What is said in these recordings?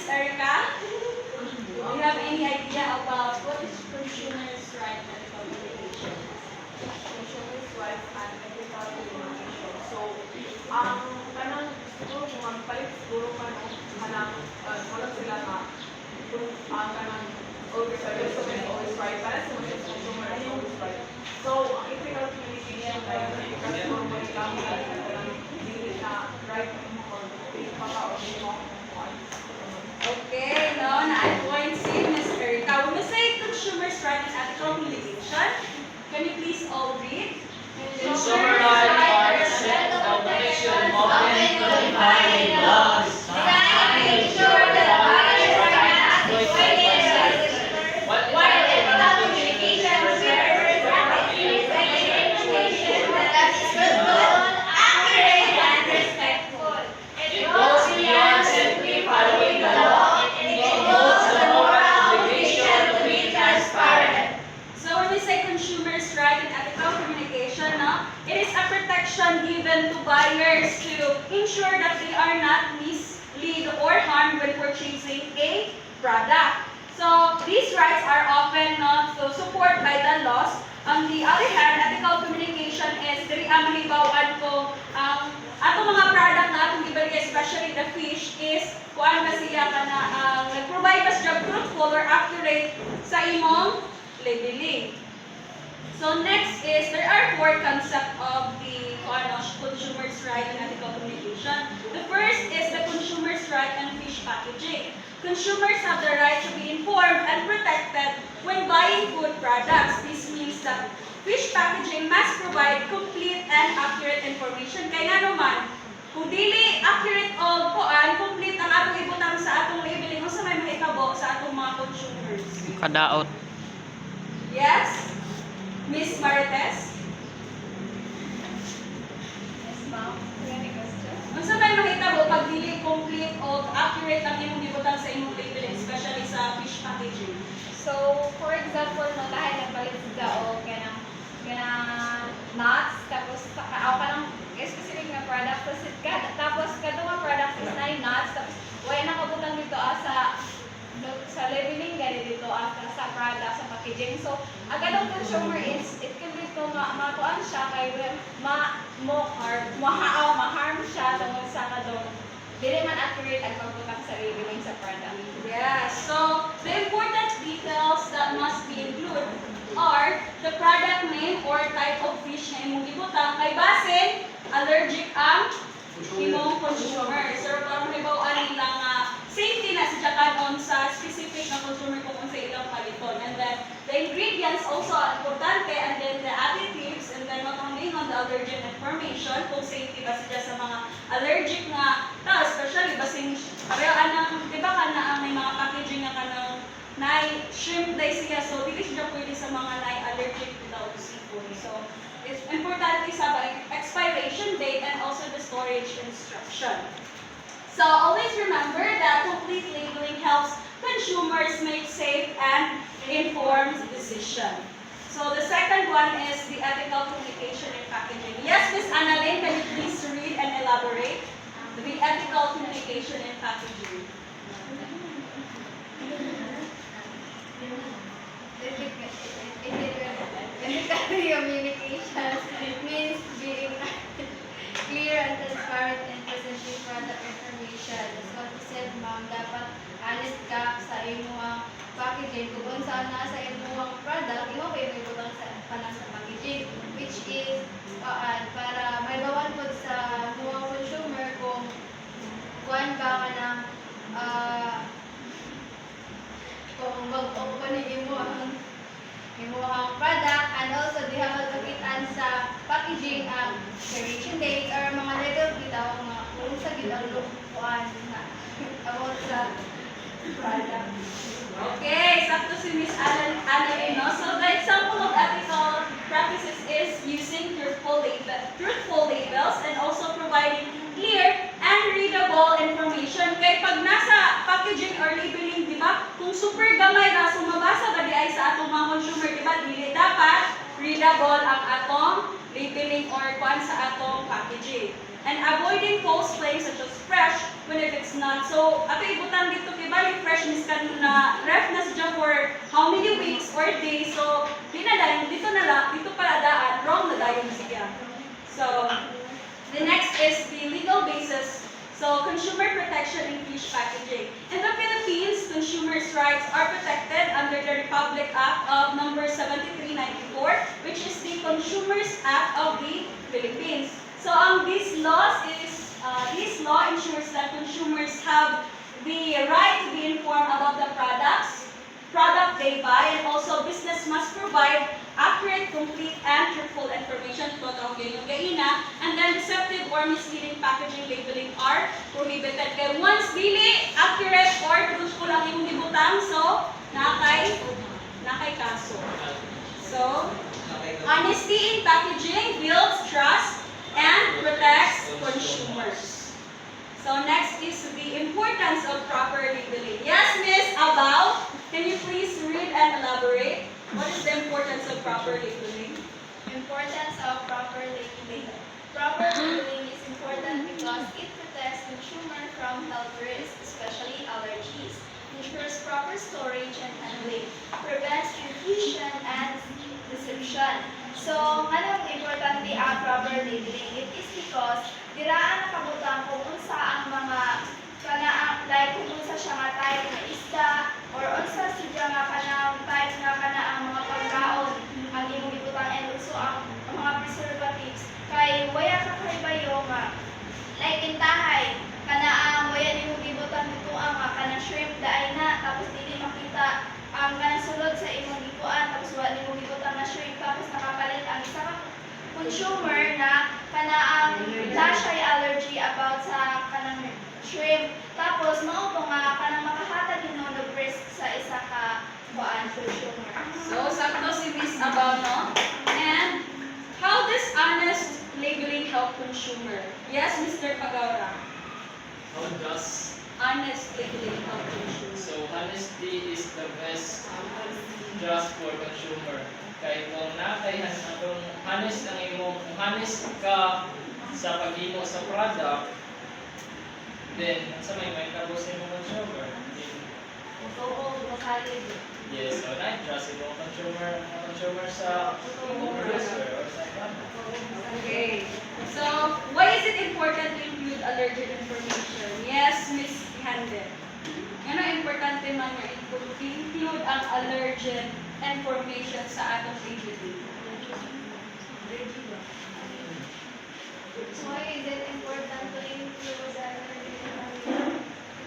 Miss Erica, do you have any idea about what is consumers' right and communication? Consumers' rights and ethical communication. So, kanang siguro kung magpalit siguro ka no, kanang wala sila nga kung kanang always right, customer is always right, para sa mga consumer is always right. So, ang ethical communication tayo na siguro mo rin kami kanang hindi na right mo or hindi pa ka or hindi mo Okay, no, na point C, Miss Erica. When we say consumers' right and ethical communication, can you please all read? Consumer rights are the set of protection often codified in laws, making sure that others are not exploited. While ethical communication refers to active communication that is truthful, accurate, and respectful. It goes beyond simply following the law. It involves the moral obligation to be transparent. So when we say consumers' right and ethical communication, no, it is a protection given to buyers to ensure that they are not misled or harmed when purchasing a product. So these rights are often not so supported by the laws. On the other hand, ethical communication is diri ang mahibawan ko ang ato mga product na atong gibalik, especially the fish, is kuan ba siya kana nag-provide ba siya truthful or accurate sa imong labeling. So next is, there are four concepts of the consumer's right and ethical communication. The first is the consumer's right and fish packaging. Consumers have the right to be informed and protected when buying food products. This means that fish packaging must provide complete and accurate information. Kaya nga naman, kung dili accurate o complete ang atong ibutang sa atong labeling, o sa may mahitabo sa atong mga consumers. Kadaot. Yes? Miss Marites? Yes, ma'am. Any question? Kung sa may mahitabo, pag dili complete o accurate ang imong ibutang sa imong labeling, especially sa fish packaging. So, for example, no, dahil nagpalit sila o kanang nuts, tapos o kanang specific na product, tapos kadong product is 9 nuts, tapos wala nakabutang dito sa labeling gani dito sa product, sa packaging. So, agadong consumer is, it can be to matuan siya kay ma-harm siya tungkol sa kadong dili man accurate ang pagbutang sa labeling sa product. Yes. So, the important details that must be included are the product name or type of fish na imong ibutang kay basin allergic ang imong consumer. So, para mahibawaan nila nga safety na sa kanon sa specific na consumer kung unsa ilang paliton. And then, the ingredients also are importante, and then the additives, and then not only on the allergen information, kung safety ba sila sa mga allergic nga tao, especially basing pareho anang, di ba ka na ang may mga packaging nga kanang shrimp day siya, so dili siya pwede sa mga allergic without seafood. So, it's importante sa expiration date and also the storage instruction. So always remember that complete labeling helps consumers make safe and informed decision. So the second one is the ethical communication in packaging. Yes, Ms. Annalyn, can you please read and elaborate the ethical communication in packaging? Ethical communication means being clear and transparent in presenting product information. As what you said, ma'am, dapat honest ka sa imong packaging. Kung saan na sa imong product, imo pa yung ibutang sa packaging, which is para may bawan po sa mga consumer kung kuan ba ka ng kung mag-open yung product, and also di have kapitan sa packaging ang expiration date or mga legal bitaw nga kung sa gitang lupuan na about sa product. Okay, sakto si Miss Annalyn, no? So the example of ethical practices is using truthful labels and also providing clear and readable information. Kaya pag nasa packaging or labeling, di ba, kung super gamay na, sumabasa ba di ay sa atong mga consumer, di ba, dili dapat readable ang atong labeling or kuan sa atong packaging. and avoiding false claims such as fresh when if it's not. So, ato ibutang dito kay bali fresh is kan na ref na siya for how many weeks or days. So, di na dayon dito na lang, dito pala daan, wrong na dayon siya. So, the next is the legal basis. So, consumer protection in fish packaging. In the Philippines, consumers' rights are protected under the Republic Act of number 7394, which is the Consumers Act of the Philippines. So, this law ensures that consumers have the right to be informed about the product they buy, and also business must provide accurate, complete, and truthful information to and then deceptive or misleading packaging labeling are prohibited. Kaya once dili accurate or truthful ang imong gibutang, so nakay kaso. So, honesty in packaging builds trust and protects consumers. So next is the importance of proper labeling. Yes, Miss Abao, can you please read and elaborate? What is the importance of proper labeling? Importance of proper labeling. Proper labeling is important because it protects consumer from health risks, especially allergies, ensures proper storage and handling, prevents confusion and deception. So, anong importante ang proper labeling? It is because diraan nakabutang kung unsa ang mga like kung unsa siya nga type na isda or unsa siya nga kanang type nga kana ang mga pagkaon ang imong ibutang and also ang mga preservatives kay waya ka kay bayo nga like intahay kana ang waya nimo gibutang dito ang kanang shrimp daay na tapos dili makita ang kanang sulod sa imong gipuan tapos wala nimo gibutang na shrimp tapos nakapalit ang isa ka consumer na kana ang na siya allergy about sa kanang shrimp tapos mao to nga kanang makahatag din no risk sa isa ka kuan consumer. So, sakto si Miss Abao, no? And how does honest labeling help consumer? Yes, Mr. Pagaura. How does? Honest labeling help consumer. So honesty is the best trust for consumer. Kay kung nakayhan atong honest ang imong, kung honest ka sa paghimo sa product, then sa may kabo sa imong consumer. Oo, masalig. Yes, so na-trust imong consumer sa producer or sa product. Okay. So, why is it important to include allergen information? Yes, Miss Hande. Ano importante man nga include ang allergen information sa atong labeling? Why is it important to include the allergy?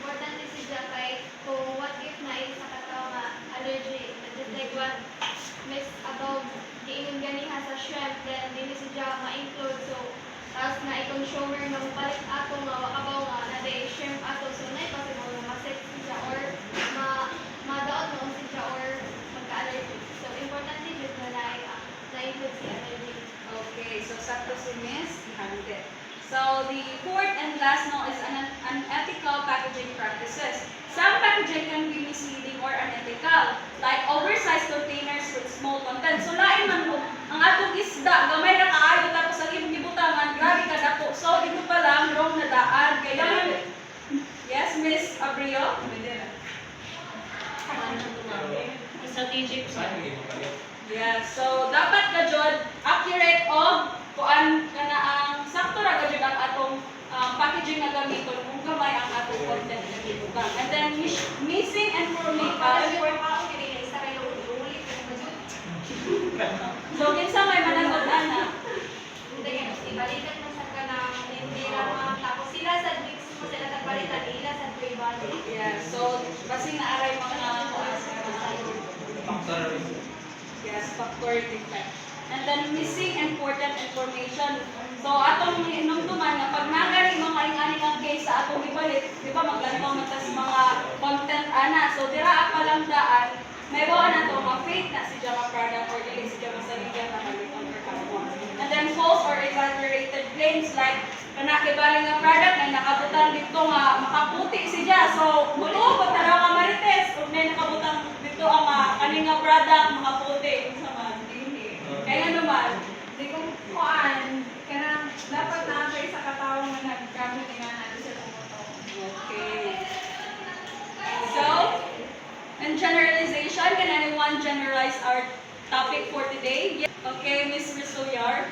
Important is siya kay kung what if na isa ka tao nga allergy, just like what Miss Abog giingon ganiha sa shrimp, then dili siya ma-include so tapos na i-consumer na palit ato nga wakabaw nga na day shrimp ato so na possible ma-set siya or ma-daot mo siya or magka-allergy. So important din yun na na-include si allergy. Okay, so sakto si Miss Hande. So, the fourth and last no is unethical packaging practices. Some packaging can be misleading or unethical, like oversized containers with small content. So, lain man mo, ang atong isda, gamay na kaayo, tapos ang imong gibutangan, grabe ka dako. So, dito pa lang, wrong na daan. Kaya, yes, Miss Abrio? Strategic. Yeah, so dapat ka jud accurate og kuan kana ang sakto ra ka jud ang atong packaging na gamiton kung gamay ang atong content na gibutang. And then missing information. So kinsa may managot ana? Ibalikan mo sa kanang nindira mga tapos sila sa mix mo sila nagbalitan nila sa pre-body. Yeah, so basing naaray mga kuan sa yes, factor defect. And then missing important information. So atong inumduman nga pag nagari mga aling-aling ang case sa atong ibalit, di ba maglantaw matas mga content ana. So dira pa lang daan, may bawa na to mga fake na si Jama product or dili si Jama sa ligan na maliton or kapwa. And then false or exaggerated claims like kanakibali nga product na nakabutan dito nga makaputi siya. So mulo ba taraw ka marites kung may nakabutang dito ang kaning nga product makaputi sa man. Kaya naman, Di kung kuan, kanang dapat na sa katawang generalize our topic for today. Okay, Ms. Risoyar.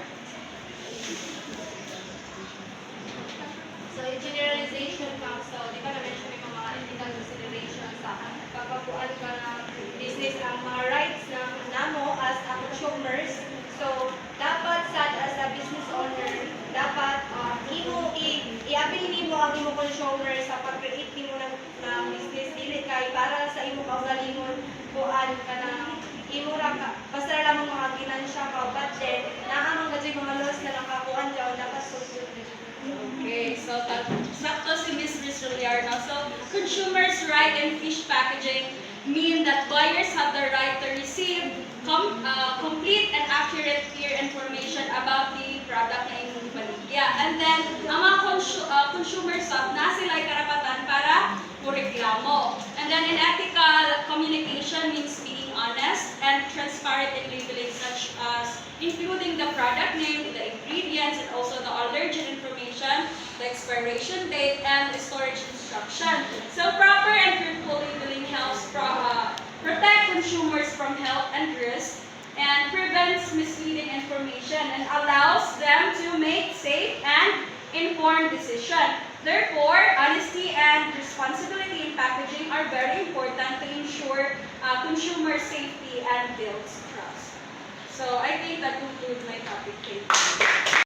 So, yung generalization council, di ba na-mention yung mga ethical consideration sa pagpapuan ka ng business ang mga rights ng namo as a consumers. So, dapat sad as a business owner, dapat i-appeal nimo ang imo consumer sa pag-create nimo ng business dili kay para sa imo kaugalingon kuan ka na imo ra ka basta lang mga financial ka budget naa man gadyo mga laws na nakakuan daw dapat susud. Okay, so sakto si Ms. Risoyar now. So, consumers' right in fish packaging mean that buyers have the right to receive complete and accurate, clear information about the product na inyong baligya. And then, ang mga consumers na sila ay karapatan para reklamo. And then, in ethical communication means being honest and transparent in labeling such as including the product name, the ingredients, and also the allergen information, the expiration date, and the storage instruction. So, proper and truthful labeling helps protect consumers from health and risk and prevents misleading information and allows them to make safe and informed decisions. Therefore, honesty and responsibility in packaging are very important to ensure consumer safety and builds trust. So I think that concludes my topic. Thank you.